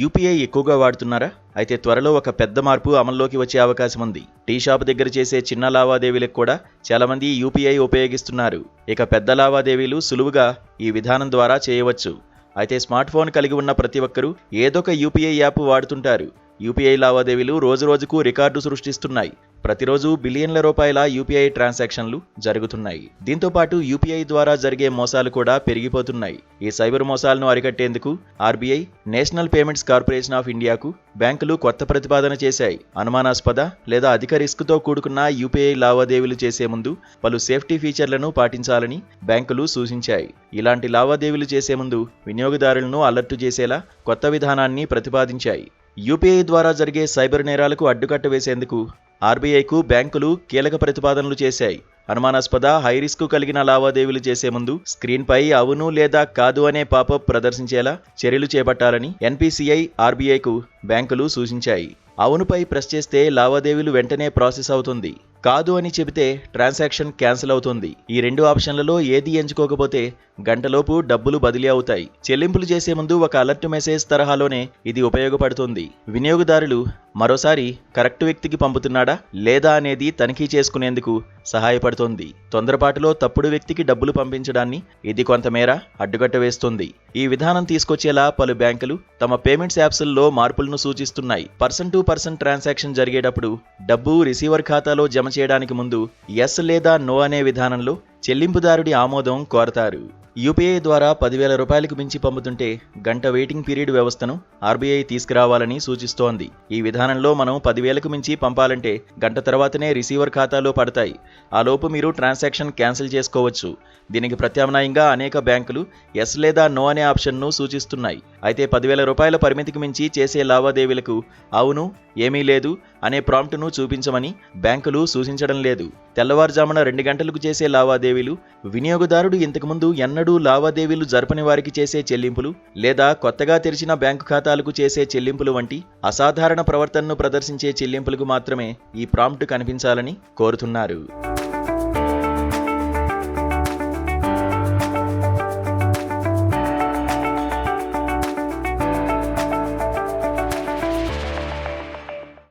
UPI ఎక్కువగా వాడుతున్నారా? అయితే త్వరలో ఒక పెద్ద మార్పు అమల్లోకి వచ్చే అవకాశం ఉంది. టీ షాప్ దగ్గర చేసే చిన్న లావాదేవీలకు కూడా చాలామంది యూపీఐ ఉపయోగిస్తున్నారు. ఇక పెద్ద లావాదేవీలు సులువుగా ఈ విధానం ద్వారా చేయవచ్చు. అయితే స్మార్ట్ ఫోన్ కలిగి ఉన్న ప్రతి ఒక్కరూ ఏదొక యూపీఐ యాప్ వాడుతుంటారు. యూపీఐ లావాదేవీలు రోజురోజుకు రికార్డు సృష్టిస్తున్నాయి. ప్రతిరోజు బిలియన్ల రూపాయల యూపీఐ ట్రాన్సాక్షన్లు జరుగుతున్నాయి. దీంతో పాటు యూపీఐ ద్వారా జరిగే మోసాలు కూడా పెరిగిపోతున్నాయి. ఈ సైబర్ మోసాలను అరికట్టేందుకు RBI, national payments corporation of ఇండియాకు బ్యాంకులు కొత్త ప్రతిపాదన చేశాయి. అనుమానాస్పద లేదా అధిక రిస్క్తో కూడుకున్న యూపీఐ లావాదేవీలు చేసే ముందు పలు సేఫ్టీ ఫీచర్లను పాటించాలని బ్యాంకులు సూచించాయి. ఇలాంటి లావాదేవీలు చేసే ముందు వినియోగదారులను అలర్టు చేసేలా కొత్త విధానాన్ని ప్రతిపాదించాయి. యూపీఐ ద్వారా జరిగే సైబర్ నేరాలకు అడ్డుకట్ట వేసేందుకు ఆర్బీఐకు బ్యాంకులు కీలక ప్రతిపాదనలు చేశాయి. అనుమానాస్పద, హై రిస్క్ కలిగిన లావాదేవీలు చేసే ముందు స్క్రీన్పై అవును లేదా కాదు అనే పాపప్ ప్రదర్శించేలా చర్యలు చేపట్టాలని ఎన్పీసీఐ ఆర్బీఐకు బ్యాంకులు సూచించాయి. అవునుపై ప్రెస్ చేస్తే లావాదేవీలు వెంటనే ప్రాసెస్ అవుతుంది. కాదు అని చెబితే ట్రాన్సాక్షన్ క్యాన్సిల్ అవుతుంది. ఈ రెండు ఆప్షన్లలో ఏది ఎంచుకోకపోతే గంటలోపు డబ్బులు బదిలీ అవుతాయి. చెల్లింపులు చేసే ముందు ఒక అలర్ట్ మెసేజ్ తరహాలోనే ఇది ఉపయోగపడుతుంది. వినియోగదారులు మరోసారి కరెక్ట్ వ్యక్తికి పంపుతున్నాడా లేదా అనేది తనిఖీ చేసుకునేందుకు సహాయపడుతుంది. తొందరపాటులో తప్పుడు వ్యక్తికి డబ్బులు పంపించడాన్ని ఇది కొంతమేర అడ్డుకట్ట వేస్తుంది. ఈ విధానం తీసుకొచ్చేలా పలు బ్యాంకులు తమ పేమెంట్స్ యాప్స్ల్లో మార్పులను సూచిస్తున్నాయి. పర్సన్ టు పర్సన్ ట్రాన్సాక్షన్ జరిగేటప్పుడు డబ్బు రిసీవర్ ఖాతాలో జమ చేయడానికి ముందు ఎస్ లేదా నో అనే విధానంలో చెల్లింపుదారుడి ఆమోదం కోరతారు. యూపీఐ ద్వారా 10,000 రూపాయలకు మించి పంపుతుంటే గంట వెయిటింగ్ పీరియడ్ వ్యవస్థను ఆర్బీఐ తీసుకురావాలని సూచిస్తోంది. ఈ విధానంలో మనం 10,000కు మించి పంపాలంటే గంట తర్వాతనే రిసీవర్ ఖాతాలో పడతాయి. ఆలోపు మీరు ట్రాన్సాక్షన్ క్యాన్సిల్ చేసుకోవచ్చు. దీనికి ప్రత్యామ్నాయంగా అనేక బ్యాంకులు ఎస్ లేదా నో అనే ఆప్షన్ను సూచిస్తున్నాయి. అయితే 10,000 రూపాయల పరిమితికి మించి చేసే లావాదేవీలకు అవును, ఏమీ లేదు అనే ప్రాంప్ట్ను చూపించమని బ్యాంకులు సూచించడం లేదు. తెల్లవారుజామున 2 గంటలకు చేసే లావాదేవీలు, వినియోగదారుడు ఇంతకుముందు ఎన్నడూ లావాదేవీలు జరపని వారికి చేసే చెల్లింపులు లేదా కొత్తగా తెరిచిన బ్యాంకు ఖాతాలకు చేసే చెల్లింపులు వంటి అసాధారణ ప్రవర్తనను ప్రదర్శించే చెల్లింపులకు మాత్రమే ఈ ప్రాంప్ట్ కనిపించాలని కోరుతున్నారు.